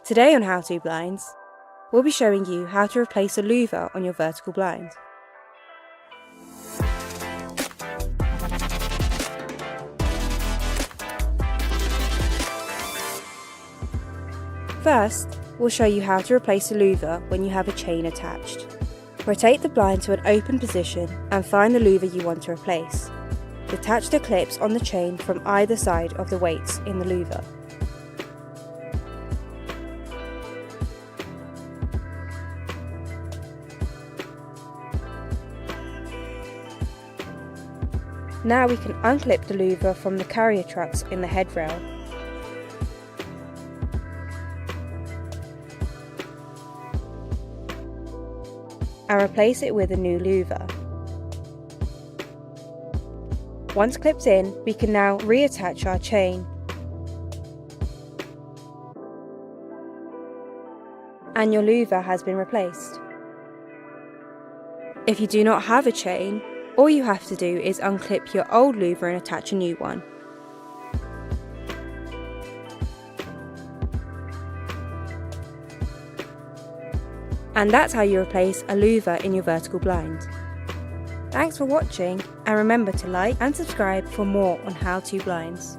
Today on How To Blinds, we'll be showing you how to replace a louver on your vertical blind. First, we'll show you how to replace a louver when you have a chain attached. Rotate the blind to an open position and find the louver you want to replace. Detach the clips on the chain from either side of the weights in the louver. Now we can unclip the louver from the carrier trucks in the headrail. And replace it with a new louver. Once clipped in, we can now reattach our chain. And your louver has been replaced. If you do not have a chain, all you have to do is unclip your old louver and attach a new one. And that's how you replace a louver in your vertical blind. Thanks for watching, and remember to like and subscribe for more on How To Blinds.